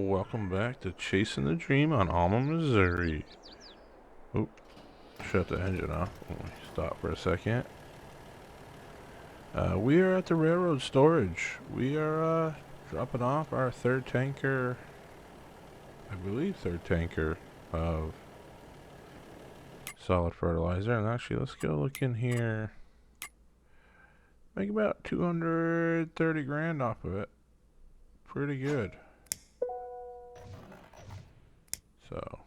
Welcome back to Chasing the Dream on Alma, Missouri. Oop, shut the engine off. Let me stop for a second. We are at the railroad storage. We are dropping off our third tanker, I believe third tanker of solid fertilizer. And actually, let's go look in here. Make about 230 grand off of it. Pretty good. So,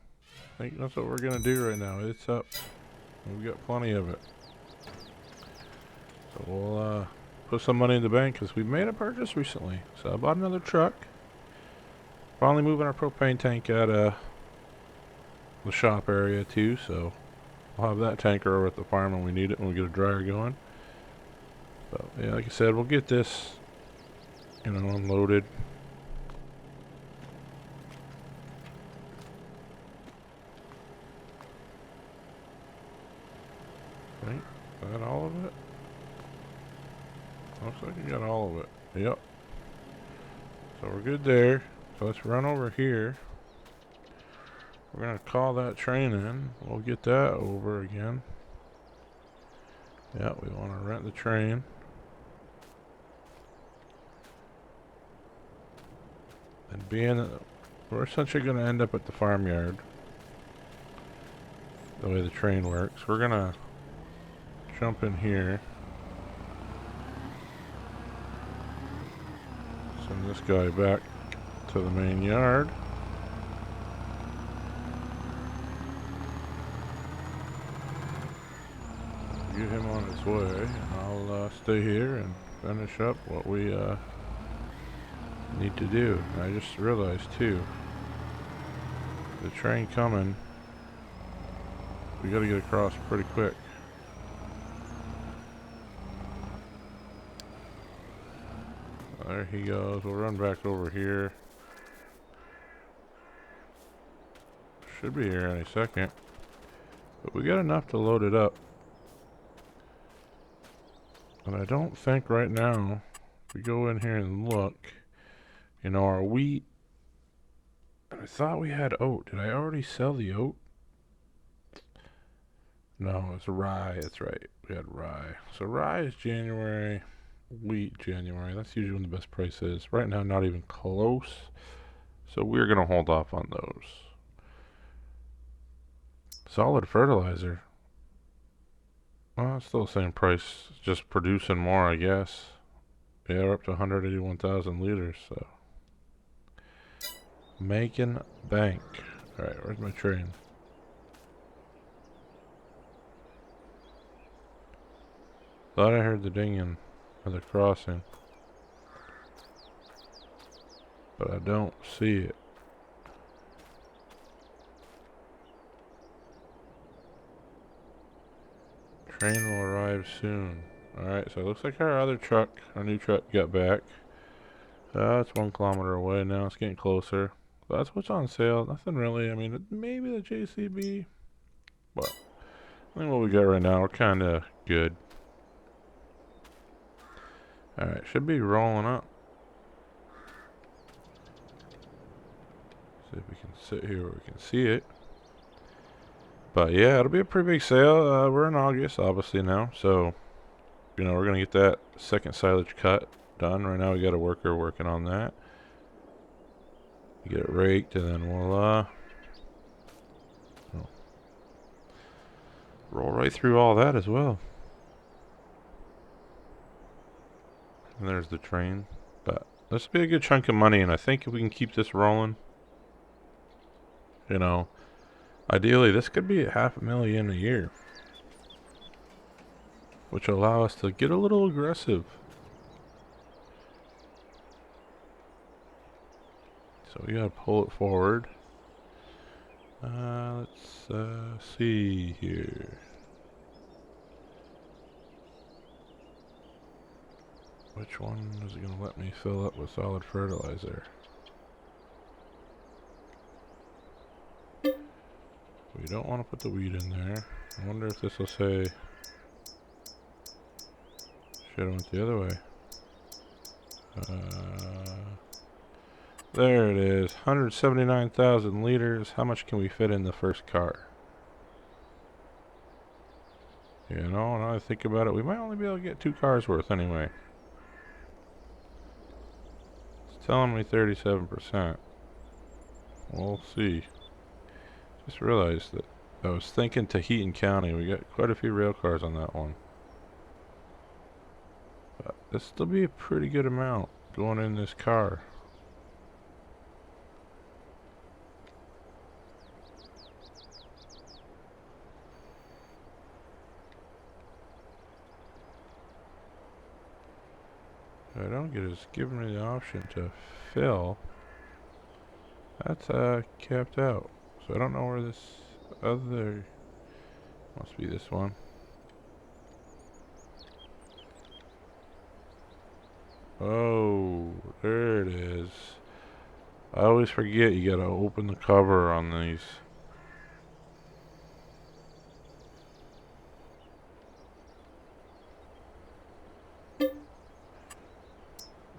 I think that's what we're gonna do right now. It's up. We've got plenty of it. So we'll put some money in the bank because we made a purchase recently. So I bought another truck. Finally moving our propane tank out of the shop area too. So we'll have that tanker over at the farm when we need it, when we get a dryer going. But yeah, like I said, we'll get this, unloaded. Right? Is that all of it? Looks like we got all of it. Yep. So we're good there. So let's run over here. We're going to call that train in. We'll get that over again. Yeah, we want to rent the train. And being that we're essentially going to end up at the farmyard, the way the train works, we're going to jump in here. Send this guy back to the main yard. Get him on his way, and I'll stay here and finish up what we need to do. And I just realized too, the train coming, we gotta get across pretty quick. There he goes. We'll run back over here. Should be here any second. But we got enough to load it up. And I don't think right now, if we go in here and look, our wheat, I thought we had oat. Did I already sell the oat? No, it's rye. That's right. We had rye. So rye is January. Wheat January. That's usually when the best price is. Right now, not even close. So we're going to hold off on those. Solid fertilizer. Well, it's still the same price. Just producing more, I guess. Yeah, we're up to 181,000 liters, so. Making bank. Alright, where's my train? Thought I heard the dinging of the crossing. But I don't see it. Train will arrive soon. Alright, so it looks like our new truck got back. It's 1 kilometer away now. It's getting closer. But that's what's on sale. Nothing really. I mean, maybe the JCB. But I think what we got right now, we're kind of good. Alright, should be rolling up. See if we can sit here where we can see it. But yeah, it'll be a pretty big sale. We're in August, obviously now. So, we're going to get that second silage cut done. Right now we got a worker working on that. Get it raked, and then we'll roll right through all that as well. And there's the train. But this will be a good chunk of money, and I think if we can keep this rolling, ideally this could be $500,000 a year, which will allow us to get a little aggressive. So we gotta pull it forward. Let's see here. Which one is it gonna let me fill up with solid fertilizer? We don't want to put the wheat in there. I wonder if this will say... Should have went the other way. There it is. 179,000 liters. How much can we fit in the first car? You know, now I think about it, we might only be able to get 2 cars worth anyway. It's telling me 37%. We'll see. Just realized that I was thinking Tahitian County. We got quite a few rail cars on that one. But this still be a pretty good amount going in this car. I don't get is giving me the option to fill. That's capped out. So I don't know where this other must be this one. Oh, there it is. I always forget you gotta open the cover on these.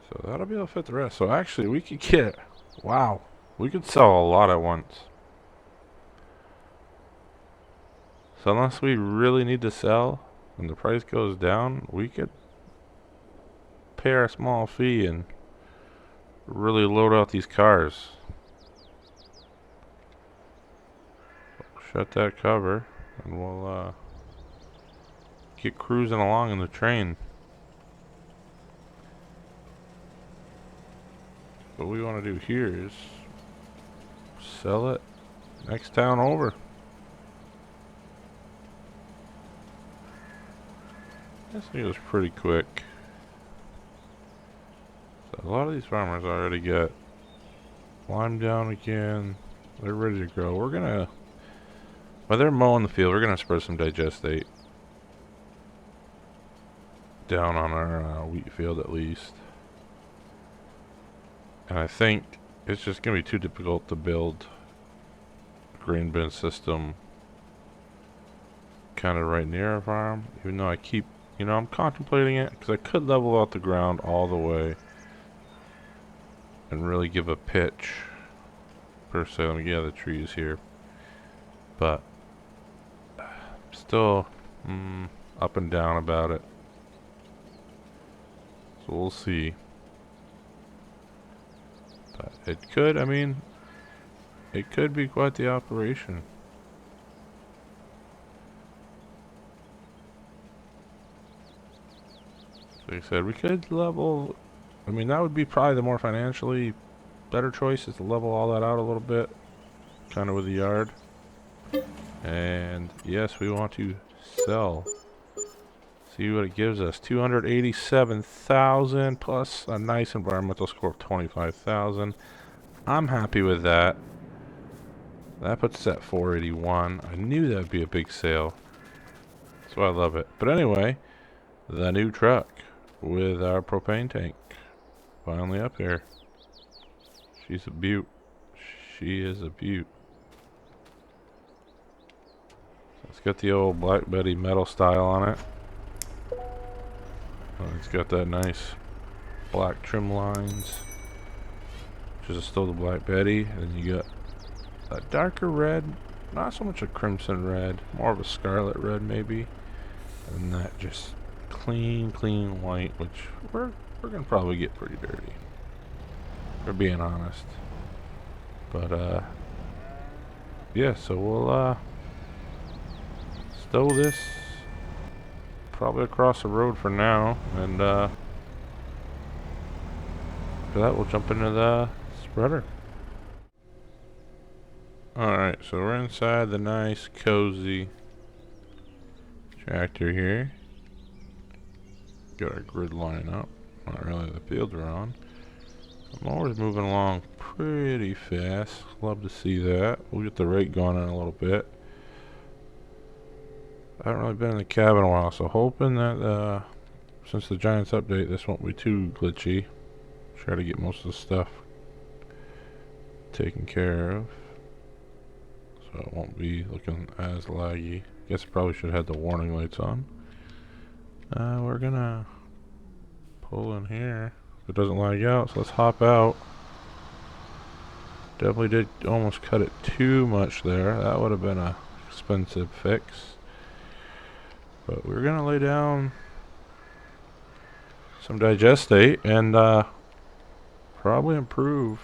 So that'll be able to fit the rest. So actually we could get, wow, we could sell a lot at once. So unless we really need to sell and the price goes down, we could pay our small fee and really load out these cars. Shut that cover and we'll get cruising along in the train. What we want to do here is sell it next town over. This thing was pretty quick. So a lot of these farmers already got lime down again. They're ready to grow. We're gonna, while they're mowing the field, we're gonna spread some digestate down on our wheat field at least. And I think it's just gonna be too difficult to build a grain bin system kind of right near our farm, even though I keep, you know, I'm contemplating it because I could level out the ground all the way and really give a pitch per se. Let me get out of the trees here, but still up and down about it. So we'll see. But it could, I mean, it could be quite the operation. Like I said, we could level, I mean, that would be probably the more financially better choice, is to level all that out a little bit, kind of with the yard. And yes, we want to sell. See what it gives us. 287,000 plus a nice environmental score of 25,000. I'm happy with that. That puts us at 481. I knew that would be a big sale. That's why I love it. But anyway, the new truck with our propane tank. Finally up here. She's a beaut. She is a beaut. So it's got the old Black Betty metal style on it. It's got that nice black trim lines, which is still the Black Betty. And you got a darker red, not so much a crimson red, more of a scarlet red maybe. And that just clean white, which we're gonna probably get pretty dirty, for being honest. But yeah, so we'll stow this probably across the road for now, and for that we'll jump into the spreader. Alright, so we're inside the nice cozy tractor here. Got our grid line up, not really the fields we're on. I'm always moving along pretty fast, love to see that. We'll get the rate going in a little bit. I haven't really been in the cab in a while, so hoping that since the Giants update, this won't be too glitchy. Try to get most of the stuff taken care of, so it won't be looking as laggy. Guess I probably should have had the warning lights on. We're gonna pull in here. If it doesn't lag out, so let's hop out. Definitely did almost cut it too much there. That would have been a expensive fix. But we're gonna lay down some digestate and probably improve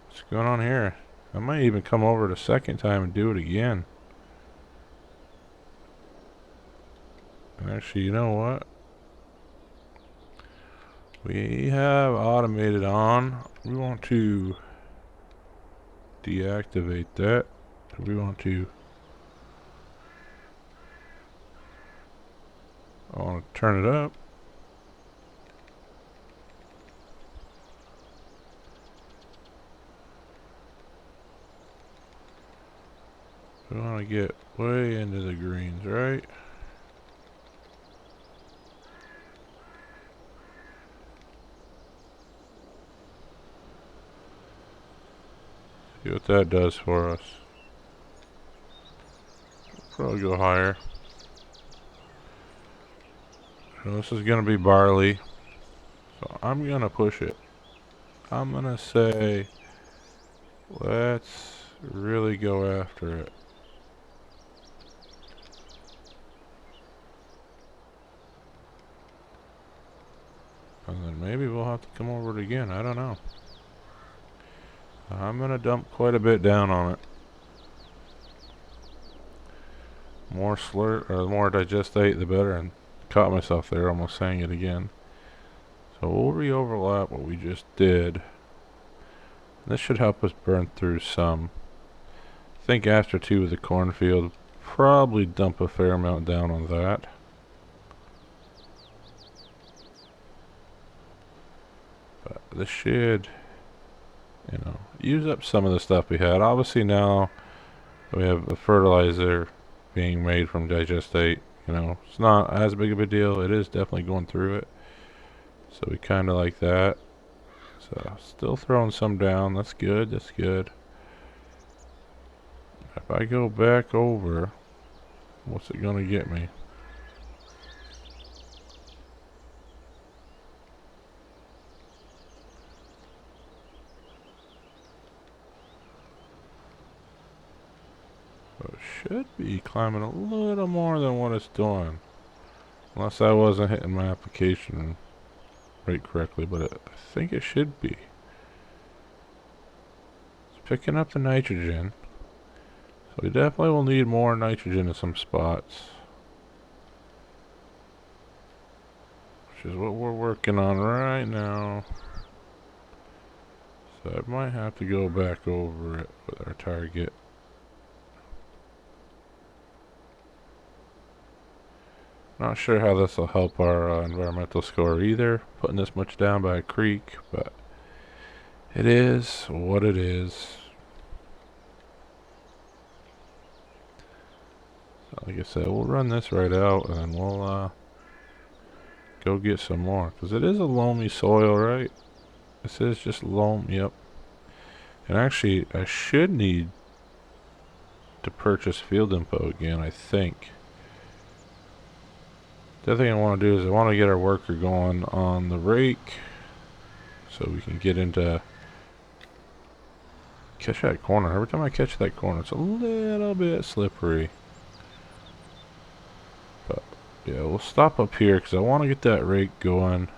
what's going on here. I might even come over the second time and do it again. And actually, you know what? We have automated on. We want to deactivate that. We want to I want to turn it up. We want to get way into the greens, right? See what that does for us. Probably go higher. So this is going to be barley. So I'm going to push it. I'm going to say, let's really go after it. And then maybe we'll have to come over it again. I don't know. I'm going to dump quite a bit down on it. More more digestate, the better. And caught myself there, almost saying it again. So we'll re-overlap what we just did. This should help us burn through some. I think after 2 with the cornfield, probably dump a fair amount down on that. But this should, you know, use up some of the stuff we had. Obviously now we have a fertilizer being made from digestate. You know, it's not as big of a deal. It is definitely going through it. So we kind of like that. So still throwing some down. That's good. That's good. If I go back over, what's it gonna get me? So it should be climbing a little more than what it's doing. Unless I wasn't hitting my application rate correctly, but I think it should be. It's picking up the nitrogen. So we definitely will need more nitrogen in some spots. Which is what we're working on right now. So I might have to go back over it with our target. Not sure how this will help our environmental score either, putting this much down by a creek, but it is what it is. Like I said, we'll run this right out and then we'll go get some more. Because it is a loamy soil, right? This is just loam, yep. And actually, I should need to purchase field info again, I think. The other thing I want to do is I want to get our worker going on the rake. So we can get into... Catch that corner. Every time I catch that corner, it's a little bit slippery. But yeah, we'll stop up here because I want to get that rake going.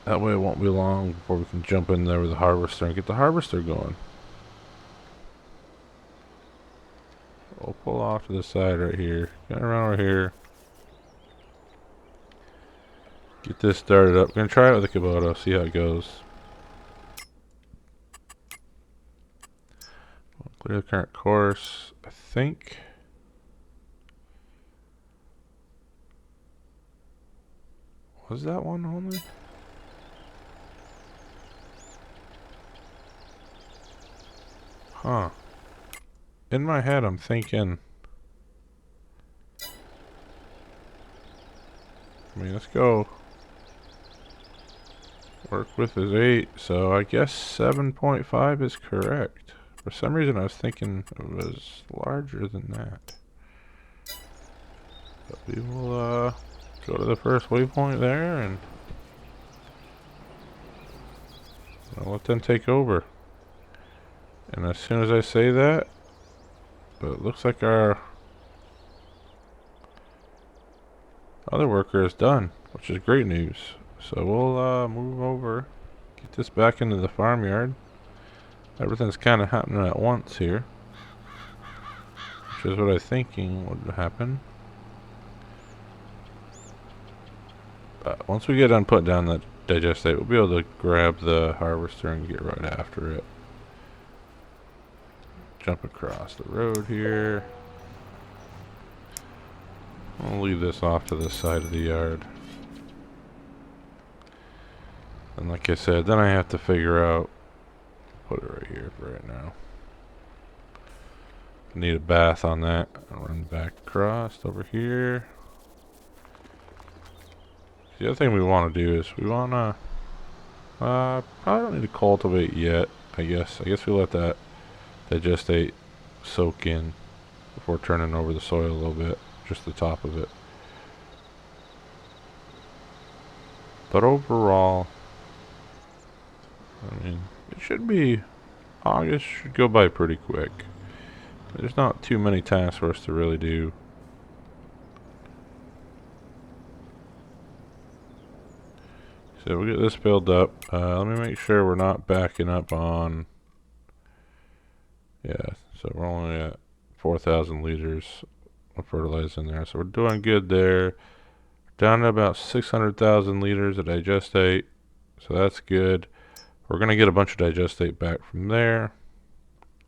That way it won't be long before we can jump in there with the harvester and get the harvester going. We'll pull off to the side right here. Get around over here. Get this started up. Gonna try it with the Kubota, see how it goes. Clear the current course, I think. Was that one only? Huh. In my head, I'm thinking... I mean, let's go. Work with is 8, so I guess 7.5 is correct. For some reason, I was thinking it was larger than that. But we will go to the first waypoint there and I'll let them take over. And as soon as I say that, it looks like our other worker is done, which is great news. So we'll move over, get this back into the farmyard. Everything's kind of happening at once here, which is what I was thinking would happen. But once we get done putting down that digestate, we'll be able to grab the harvester and get right after it. Jump across the road here. I'll leave this off to the side of the yard. And like I said, then I have to figure out, put it right here for right now. Need a bath on that. I'll run back across over here. The other thing we want to do is we want to, probably don't need to cultivate yet, I guess. I guess we let that digestate soak in before turning over the soil a little bit, just the top of it. But overall, I mean, it should be, August should go by pretty quick. There's not too many tasks for us to really do. So we'll get this filled up. Let me make sure we're not backing up on, yeah, so we're only at 4,000 liters of fertilizer in there. So we're doing good there. Down to about 600,000 liters of digestate. So that's good. We're going to get a bunch of digestate back from there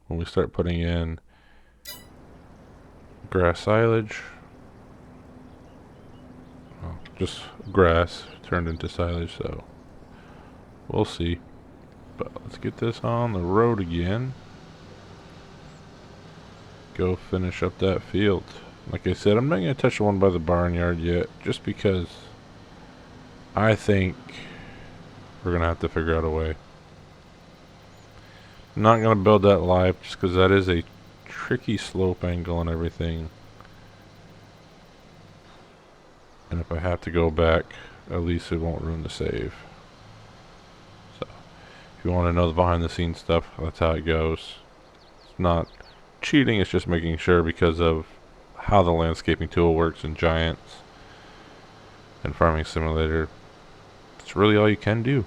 when we start putting in grass silage. Well, just grass turned into silage, so we'll see. But let's get this on the road again. Go finish up that field. Like I said, I'm not going to touch the one by the barnyard yet, just because I think we're going to have to figure out a way. I'm not going to build that live just because that is a tricky slope angle and everything. And if I have to go back, at least it won't ruin the save. So, if you want to know the behind the scenes stuff, that's how it goes. It's not cheating, it's just making sure because of how the landscaping tool works in Giants and Farming Simulator. It's really all you can do.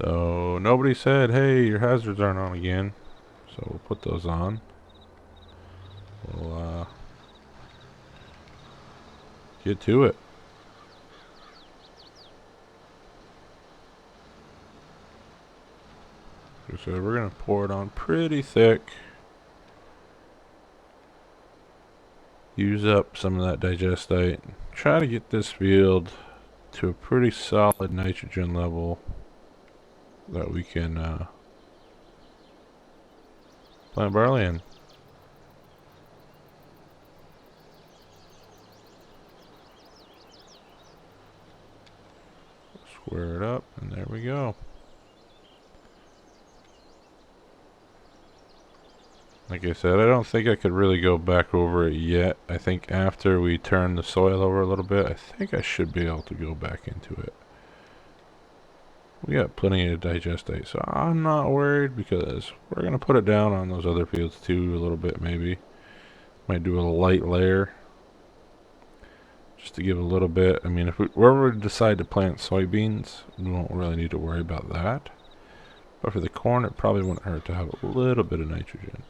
So nobody said, hey, your hazards aren't on again. So we'll put those on. We'll get to it. So we're going to pour it on pretty thick. Use up some of that digestate. Try to get this field to a pretty solid nitrogen level that we can plant barley in. Square it up, and there we go. Like I said, I don't think I could really go back over it yet. I think after we turn the soil over a little bit, I think I should be able to go back into it. We got plenty of digestate, so I'm not worried because we're going to put it down on those other fields too a little bit maybe. Might do a light layer just to give a little bit. I mean, if we wherever we decide to plant soybeans, we won't really need to worry about that. But for the corn, it probably wouldn't hurt to have a little bit of nitrogen.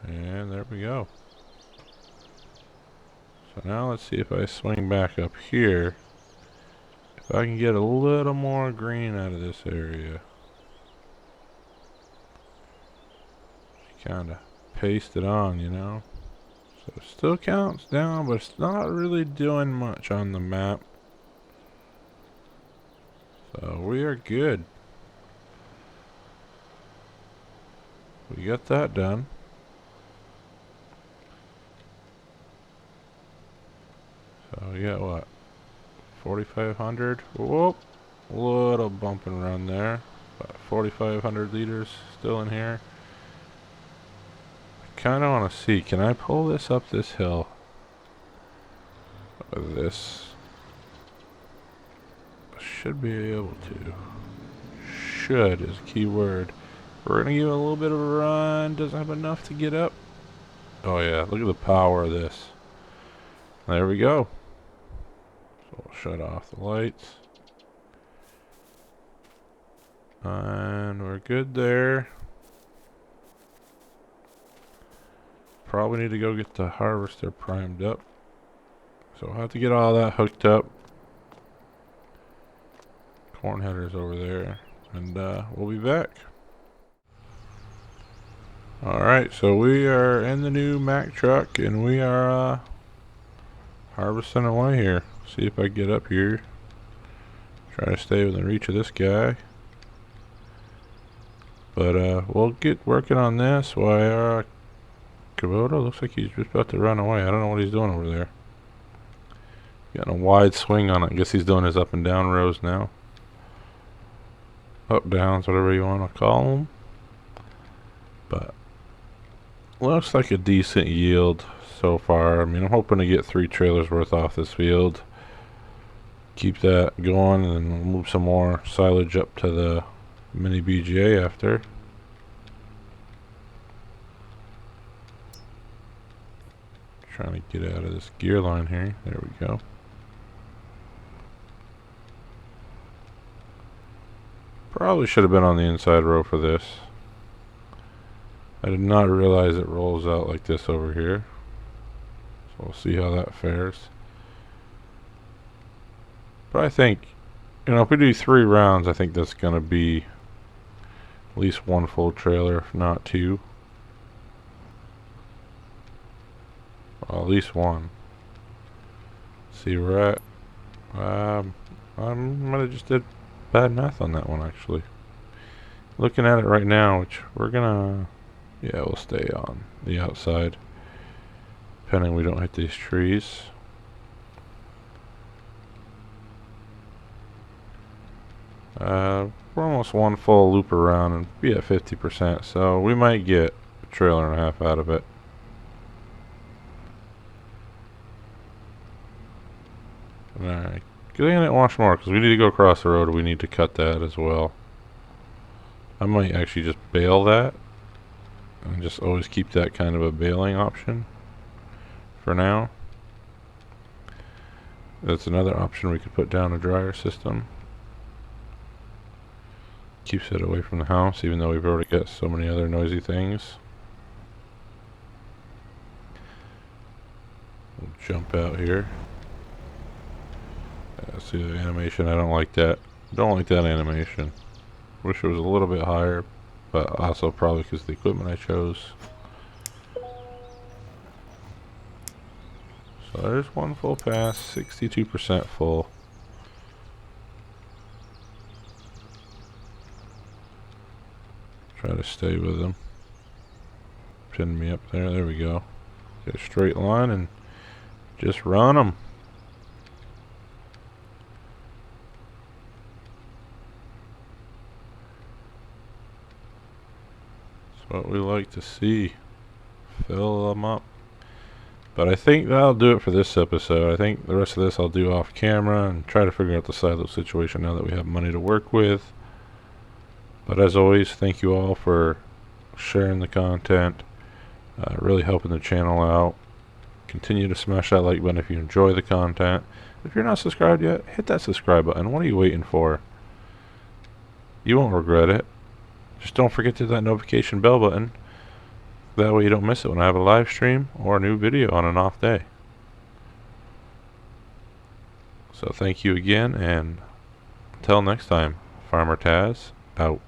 And there we go. So now let's see if I swing back up here, if I can get a little more green out of this area. Kind of paste it on, you know. So it still counts down, but it's not really doing much on the map. So we are good. We got that done. So we got what? 4,500. Whoop! Little bump and run there. About 4,500 liters still in here. I kind of want to see, can I pull this up this hill? with this. Should be able to. Should is a key word. We're gonna give it a little bit of a run. Doesn't have enough to get up. Oh yeah, look at the power of this. There we go. So we'll shut off the lights. And we're good there. Probably need to go get the harvester primed up. So we'll have to get all that hooked up. Corn headers over there. And we'll be back. Alright, so we are in the new Mack truck and we are harvesting away here. See if I can get up here. Try to stay within reach of this guy. But we'll get working on this while Kubota looks like he's just about to run away. I don't know what he's doing over there. Got a wide swing on it. I guess he's doing his up and down rows now. Up, downs, whatever you want to call them. But looks like a decent yield so far. I mean, I'm hoping to get 3 trailers worth off this field. Keep that going and we'll move some more silage up to the mini BGA after. Trying to get out of this gear line here. There we go. Probably should have been on the inside row for this. I did not realize it rolls out like this over here. So we'll see how that fares. But I think, you know, if we do 3 rounds, I think that's going to be at least 1 full trailer, if not 2. Well, at least 1. See where we're at. I might have just did bad math on that one, actually. Looking at it right now, which we're gonna, yeah, we'll stay on the outside, depending we don't hit these trees. We're almost 1 full loop around and be at 50%, so we might get a trailer and a half out of it. Alright, good thing I didn't wash more, because we need to go across the road. We need to cut that as well. I might actually just bale that, and just always keep that kind of a baling option for now. That's another option we could put down a dryer system. Keeps it away from the house, even though we've already got so many other noisy things. We'll jump out here. See the animation, I don't like that. Don't like that animation. Wish it was a little bit higher, but also probably because the equipment I chose. So there's 1 full pass, 62% full. Try to stay with them. Pin me up there, there we go. Get a straight line and just run them. What we like to see. Fill them up. But I think that'll do it for this episode. I think the rest of this I'll do off camera and try to figure out the silo situation now that we have money to work with. But as always, thank you all for sharing the content, really helping the channel out. Continue to smash that like button if you enjoy the content. If you're not subscribed yet, hit that subscribe button. What are you waiting for? You won't regret it. Just don't forget to hit that notification bell button. That way you don't miss it when I have a live stream or a new video on an off day. So thank you again, and until next time, Farmer Taz, out.